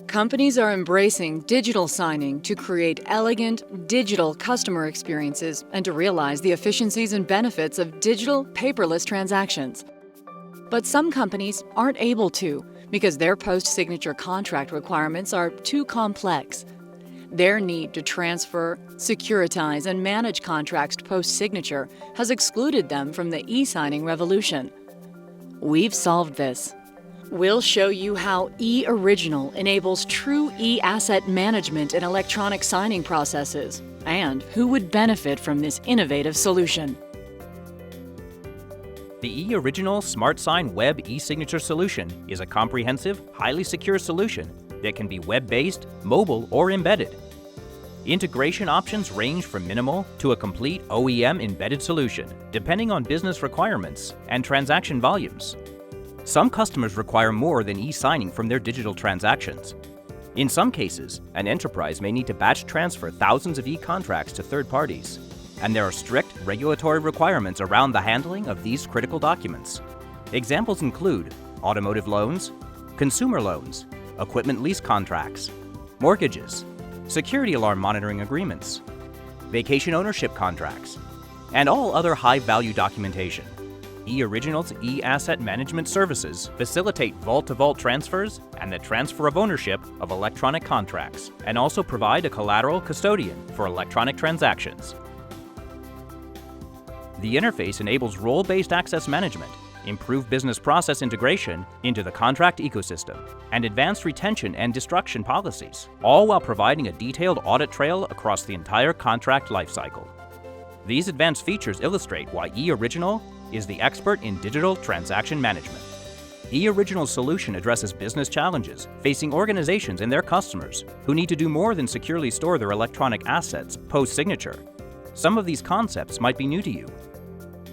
Companies are embracing digital signing to create elegant, digital customer experiences and to realize the efficiencies and benefits of digital, paperless transactions. But some companies aren't able to because their post-signature contract requirements are too complex. Their need to transfer, securitize, and manage contracts post-signature has excluded them from the e-signing revolution. We've solved this. We'll show you how eOriginal enables true eAsset management in electronic signing processes and who would benefit from this innovative solution. The eOriginal Smart Sign Web e-signature solution is a comprehensive, highly secure solution that can be web-based, mobile, or embedded. Integration options range from minimal to a complete OEM embedded solution, depending on business requirements and transaction volumes. Some customers require more than e-signing from their digital transactions. In some cases, an enterprise may need to batch transfer thousands of e-contracts to third parties, and there are strict regulatory requirements around the handling of these critical documents. Examples include automotive loans, consumer loans, equipment lease contracts, mortgages, security alarm monitoring agreements, vacation ownership contracts, and all other high-value documentation. eOriginal's eAsset management services facilitate vault-to-vault transfers and the transfer of ownership of electronic contracts, and also provide a collateral custodian for electronic transactions. The interface enables role-based access management, improved business process integration into the contract ecosystem, and advanced retention and destruction policies, all while providing a detailed audit trail across the entire contract lifecycle. These advanced features illustrate why eOriginal is the expert in digital transaction management. eOriginal's solution addresses business challenges facing organizations and their customers who need to do more than securely store their electronic assets post-signature. Some of these concepts might be new to you.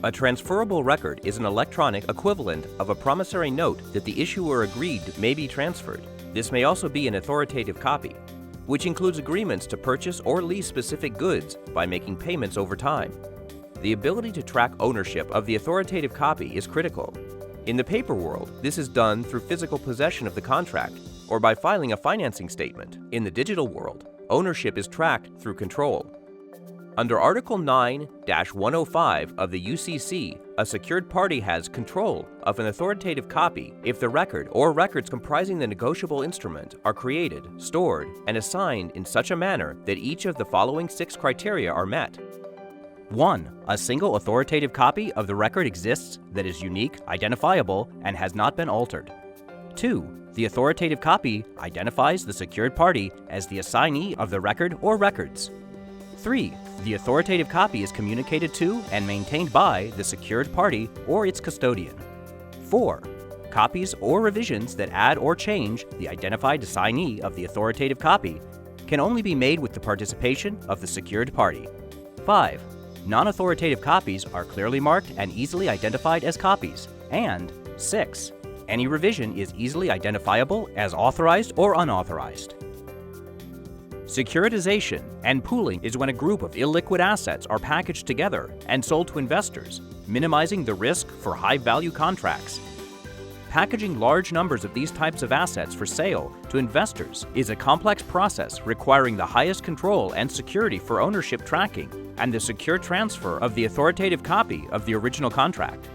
A transferable record is an electronic equivalent of a promissory note that the issuer agreed may be transferred. This may also be an authoritative copy, which includes agreements to purchase or lease specific goods by making payments over time. The ability to track ownership of the authoritative copy is critical. In the paper world, this is done through physical possession of the contract or by filing a financing statement. In the digital world, ownership is tracked through control. Under Article 9-105 of the UCC, a secured party has control of an authoritative copy if the record or records comprising the negotiable instrument are created, stored, and assigned in such a manner that each of the following 6 criteria are met. 1. A single authoritative copy of the record exists that is unique, identifiable, and has not been altered. 2. The authoritative copy identifies the secured party as the assignee of the record or records. 3. The authoritative copy is communicated to and maintained by the secured party or its custodian. 4. Copies or revisions that add or change the identified assignee of the authoritative copy can only be made with the participation of the secured party. 5. Non-authoritative copies are clearly marked and easily identified as copies. And 6. Any revision is easily identifiable as authorized or unauthorized. Securitization and pooling is when a group of illiquid assets are packaged together and sold to investors, minimizing the risk for high-value contracts. Packaging large numbers of these types of assets for sale to investors is a complex process requiring the highest control and security for ownership tracking and the secure transfer of the authoritative copy of the original contract.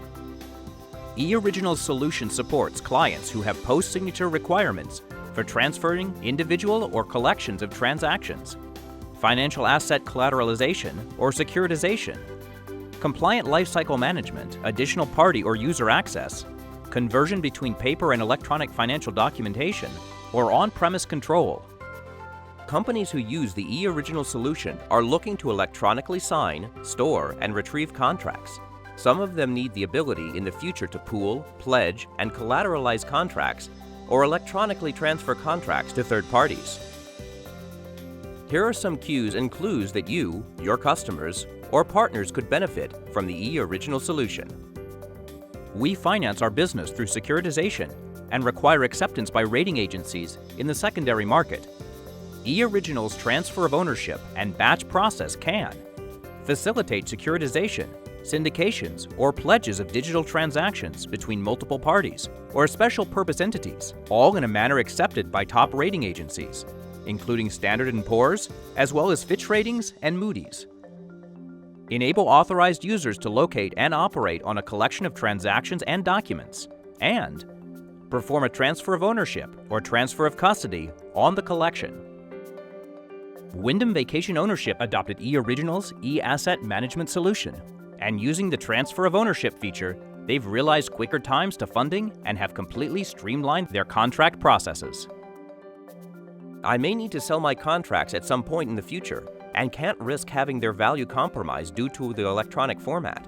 eOriginal's solution supports clients who have post-signature requirements for transferring individual or collections of transactions, financial asset collateralization or securitization, compliant lifecycle management, additional party or user access, conversion between paper and electronic financial documentation, or on-premise control. Companies who use the eOriginal solution are looking to electronically sign, store, and retrieve contracts. Some of them need the ability in the future to pool, pledge, and collateralize contracts or electronically transfer contracts to third parties. Here are some cues and clues that you, your customers, or partners could benefit from the eOriginal solution. We finance our business through securitization and require acceptance by rating agencies in the secondary market. eOriginal's transfer of ownership and batch process can facilitate securitization syndications, or pledges of digital transactions between multiple parties or special purpose entities, all in a manner accepted by top rating agencies, including Standard & Poor's, as well as Fitch Ratings and Moody's. Enable authorized users to locate and operate on a collection of transactions and documents, and perform a transfer of ownership or transfer of custody on the collection. Wyndham Vacation Ownership adopted eOriginal's eAsset management solution, and using the transfer of ownership feature, they've realized quicker times to funding and have completely streamlined their contract processes. I may need to sell my contracts at some point in the future and can't risk having their value compromised due to the electronic format.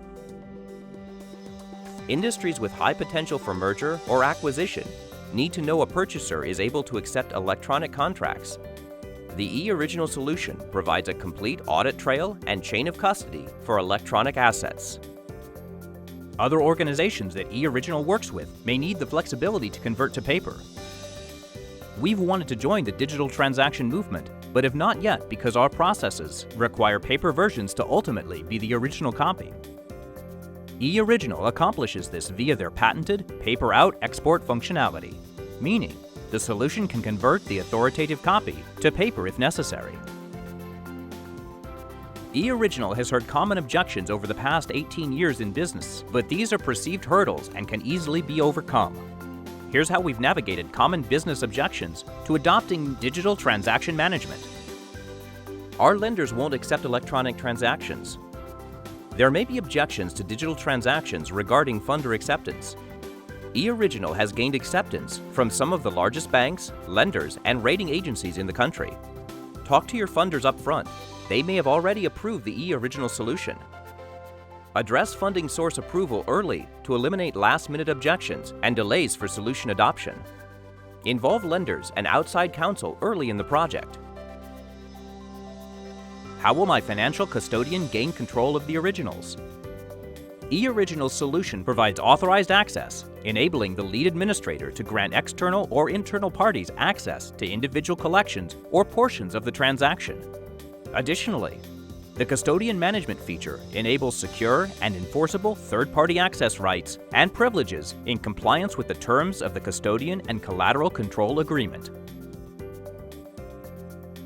Industries with high potential for merger or acquisition need to know a purchaser is able to accept electronic contracts. The eOriginal solution provides a complete audit trail and chain of custody for electronic assets. Other organizations that eOriginal works with may need the flexibility to convert to paper. We've wanted to join the digital transaction movement, but have not yet because our processes require paper versions to ultimately be the original copy. eOriginal accomplishes this via their patented paper-out export functionality, meaning the solution can convert the authoritative copy to paper if necessary. eOriginal has heard common objections over the past 18 years in business, but these are perceived hurdles and can easily be overcome. Here's how we've navigated common business objections to adopting digital transaction management. Our lenders won't accept electronic transactions. There may be objections to digital transactions regarding funder acceptance. eOriginal has gained acceptance from some of the largest banks, lenders, and rating agencies in the country. Talk to your funders up front. They may have already approved the eOriginal solution. Address funding source approval early to eliminate last-minute objections and delays for solution adoption. Involve lenders and outside counsel early in the project. How will my financial custodian gain control of the originals? eOriginal's solution provides authorized access, enabling the lead administrator to grant external or internal parties access to individual collections or portions of the transaction. Additionally, the custodian management feature enables secure and enforceable third-party access rights and privileges in compliance with the terms of the custodian and collateral control agreement.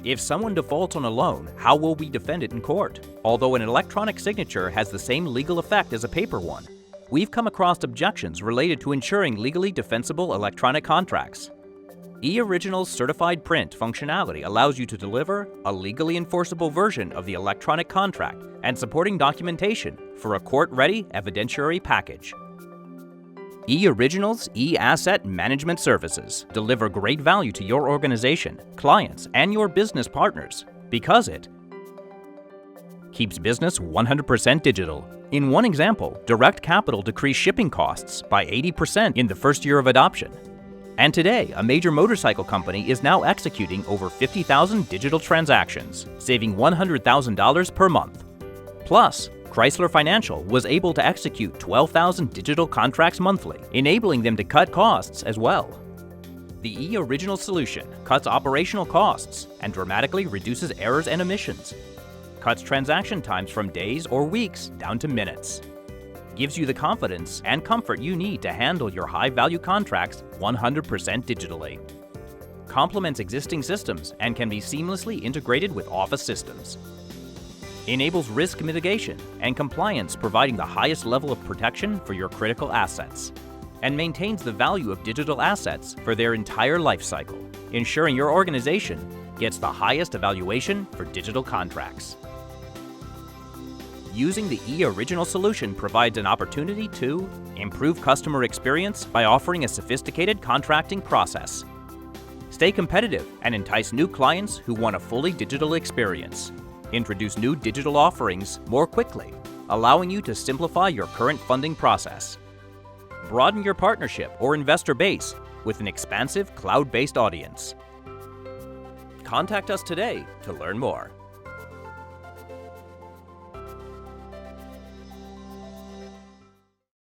If someone defaults on a loan, how will we defend it in court? Although an electronic signature has the same legal effect as a paper one, we've come across objections related to ensuring legally defensible electronic contracts. eOriginal's certified print functionality allows you to deliver a legally enforceable version of the electronic contract and supporting documentation for a court-ready evidentiary package. eOriginal's eAsset management services deliver great value to your organization, clients, and your business partners because it keeps business 100% digital. In one example, Direct Capital decreased shipping costs by 80% in the first year of adoption. And today, a major motorcycle company is now executing over 50,000 digital transactions, saving $100,000 per month. Plus, Chrysler Financial was able to execute 12,000 digital contracts monthly, enabling them to cut costs as well. The eOriginal solution cuts operational costs and dramatically reduces errors and omissions, cuts transaction times from days or weeks down to minutes, gives you the confidence and comfort you need to handle your high-value contracts 100% digitally, complements existing systems and can be seamlessly integrated with Office systems, enables risk mitigation and compliance, providing the highest level of protection for your critical assets, and maintains the value of digital assets for their entire life cycle, ensuring your organization gets the highest evaluation for digital contracts. Using the eOriginal solution provides an opportunity to improve customer experience by offering a sophisticated contracting process, stay competitive and entice new clients who want a fully digital experience, introduce new digital offerings more quickly, allowing you to simplify your current funding process, broaden your partnership or investor base with an expansive cloud-based audience. Contact us today to learn more.